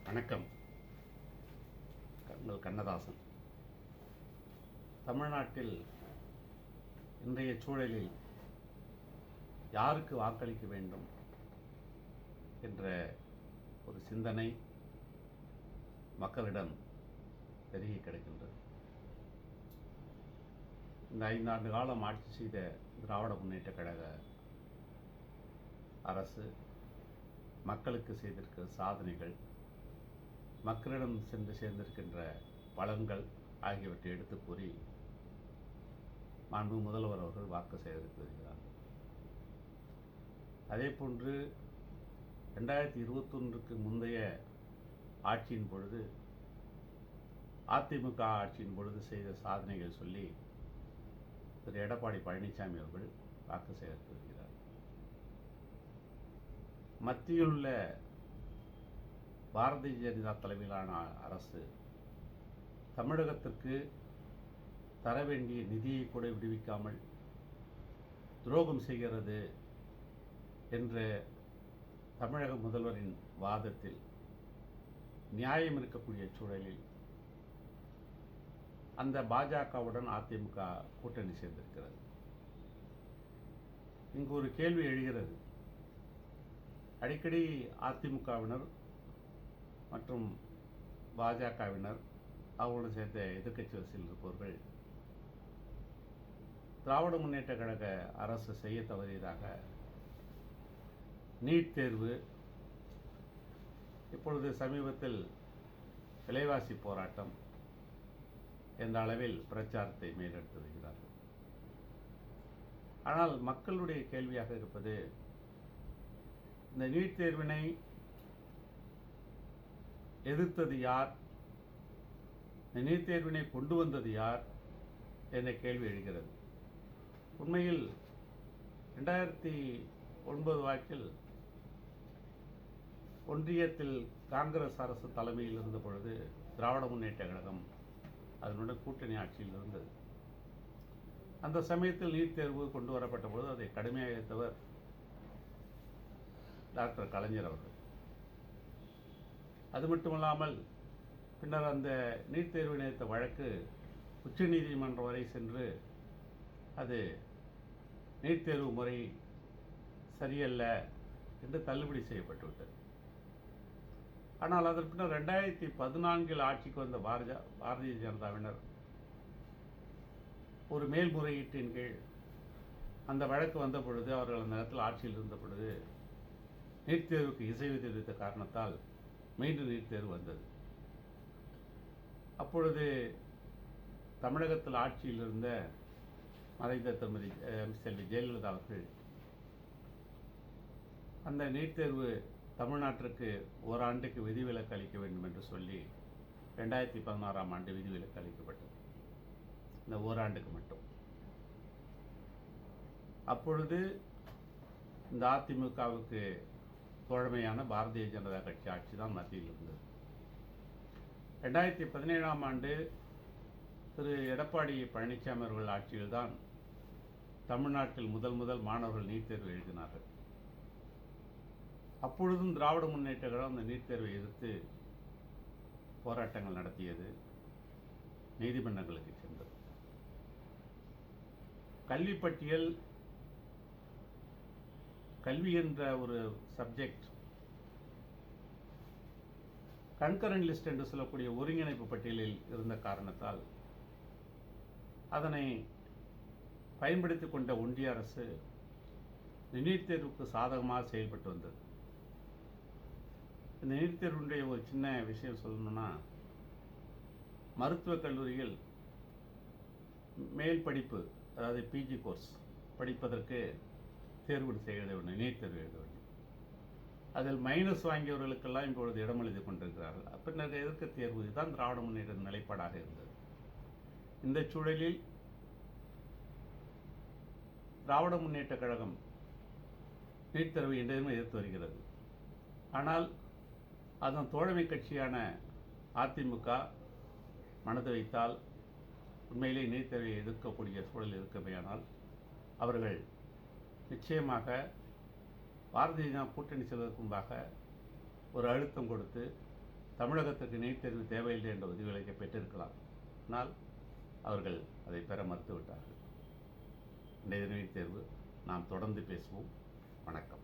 வணக்கம். உங்கள் கண்ணதாசன். தமிழ்நாட்டில் இன்றைய சூழலில் யாருக்கு வாக்களிக்க வேண்டும் என்ற ஒரு சிந்தனை மக்களிடம் பெருகி கிடக்கின்றது. இந்த 5 ஆண்டு காலம் ஆட்சி செய்த திராவிட முன்னேற்றக் கழக அரசு மக்களுக்கு செய்திருக்கிற சாதனைகள், மக்களிடம் சென்று சேர்ந்திருக்கின்ற பலன்கள் ஆகியவற்றை எடுத்து கூறி மாண்பு முதல்வர் அவர்கள் வாக்கு சேகரித்திருக்கிறார். அதே போன்று 2021க்கு முந்தைய ஆட்சியின் பொழுது, அதிமுக ஆட்சியின் பொழுது செய்த சாதனைகள் சொல்லி திரு எடப்பாடி பழனிசாமி அவர்கள் வாக்கு சேகரித்திருக்கிறார். மத்தியில் உள்ள பாரதிய ஜனதா தலைமையிலான அரசு தமிழகத்திற்கு தர வேண்டிய நிதியை கூட விடுவிக்காமல் துரோகம் செய்கிறது என்ற தமிழக முதல்வரின் வாதத்தில் நியாயம் இருக்கக்கூடிய சூழலில் அந்த பாஜகவுடன் அதிமுக கூட்டணி சேர்ந்திருக்கிறது. இங்கு ஒரு கேள்வி எழுகிறது. அடிக்கடி அதிமுகவினர் மற்றும் பாஜகவினர் அவர்களுடன் சேர்ந்த எதிர்க்கட்சி வரிசையில் இருப்பவர்கள் திராவிட முன்னேற்ற கழக அரசு செய்ய தவறியதாக நீட் தேர்வு, இப்பொழுது சமீபத்தில் விலைவாசி போராட்டம் என்ற அளவில் பிரச்சாரத்தை மேலெடுத்து வருகிறார்கள். ஆனால் மக்களுடைய கேள்வியாக இருப்பது, இந்த நீட் தேர்வினை எதிர்த்தது யார், இந்த நீட் தேர்வினை கொண்டு வந்தது யார் என்ற கேள்வி எழுகிறது. உண்மையில் 2009 வாக்கில் ஒன்றியத்தில் காங்கிரஸ் அரசு தலைமையில் இருந்த பொழுது திராவிட முன்னேற்ற கழகம் அதனுடன் கூட்டணி ஆட்சியில் இருந்தது. அந்த சமயத்தில் நீட் தேர்வு கொண்டு வரப்பட்ட பொழுது அதை கடுமையாக எதிர்த்தவர் டாக்டர் கலைஞர் அவர்கள். அது மட்டுமல்லாமல் பின்னர் அந்த நீட் தேர்வு நிறுத்த வழக்கு உச்சநீதிமன்றம் வரை சென்று அது நீட் தேர்வு முறை சரியல்ல என்று தள்ளுபடி செய்யப்பட்டுவிட்டது. ஆனால் அதன் பின்னர் 2014 ஆட்சிக்கு வந்த பாரதிய ஜனதாவினர் ஒரு மேல்முறையீட்டின் கீழ் அந்த வழக்கு வந்த பொழுது, அவர்கள் அந்த நேரத்தில் ஆட்சியில் இருந்த பொழுது நீட் தேர்வுக்கு இசைவு தெரிவித்த காரணத்தால் மீண்டும் நீட் தேர்வு வந்தது. அப்பொழுது தமிழகத்தில் ஆட்சியில் இருந்த மறைந்த திருமதி செல்வி ஜெயலலிதா அவர்கள் அந்த நீட் தேர்வு தமிழ்நாட்டிற்கு ஓராண்டுக்கு விதிவிலக்கு அளிக்க வேண்டும் என்று சொல்லி 2016ஆம் ஆண்டு விதிவிலக்கு அளிக்கப்பட்டது, இந்த ஓராண்டுக்கு மட்டும். அப்பொழுது இந்த அதிமுகவுக்கு தோழமையான பாரதிய ஜனதா கட்சி ஆட்சி தான் மத்தியில் இருந்தது. 2017ஆம் ஆண்டு திரு எடப்பாடி பழனிசாமி அவர்கள் ஆட்சியில்தான் தமிழ்நாட்டில் முதல் மாணவர்கள் நீட் தேர்வு எழுதினார்கள். அப்பொழுதும் திராவிட முன்னேற்ற கழகம் அந்த நீட் தேர்வை எதிர்த்து போராட்டங்கள் நடத்தியது, நீதிமன்றங்களுக்கு சென்றது. கல்வி பட்டியல், கல்வி என்ற ஒரு சப்ஜெக்ட் கன்கரண்ட் லிஸ்ட் என்று சொல்லக்கூடிய ஒருங்கிணைப்பு பட்டியலில் இருந்த காரணத்தால் அதனை பயன்படுத்திக் கொண்ட ஒன்றிய அரசு நீட் தேர்வுக்கு சாதகமாக செயல்பட்டு வந்தது. இந்த நீட் தேர்வுடைய ஒரு சின்ன விஷயம் சொல்லணும்னா, மருத்துவக் கல்லூரியில் மேல் படிப்பு, அதாவது பிஜி கோர்ஸ் படிப்பதற்கு தேர்வு எழுத வேண்டும், நீட் தேர்வு எழுத வேண்டும். அதில் மைனஸ் வாங்கியவர்களுக்கெல்லாம் இப்பொழுது இடம் எழுதி கொண்டிருக்கிறார்கள். பின்னர் எதற்கு தேர்வு? இதுதான் திராவிட முன்னேற்ற நிலைப்பாடாக இருந்தது. இந்த சூழலில் திராவிட முன்னேற்ற கழகம் நீட் தேர்வை என்றுமே எதிர்த்து வருகிறது. ஆனால் அதன் தோழமை கட்சியான அதிமுக மனது வைத்தால் உண்மையிலே நீட் தேர்வை எதிர்க்கக்கூடிய சூழல் இருக்கமையானால் அவர்கள் நிச்சயமாக பாரதிய ஜனதா கூட்டணி செல்வதற்கு முன்பாக ஒரு அழுத்தம் கொடுத்து தமிழகத்துக்கு நீட் தேர்வு தேவையில்லை என்ற உதவிகளை பெற்றிருக்கலாம். ஆனால் அவர்கள் அதை பெற மறுத்துவிட்டார்கள். இன்றைய நீட் தேர்வு நாம் தொடர்ந்து பேசுவோம். வணக்கம்.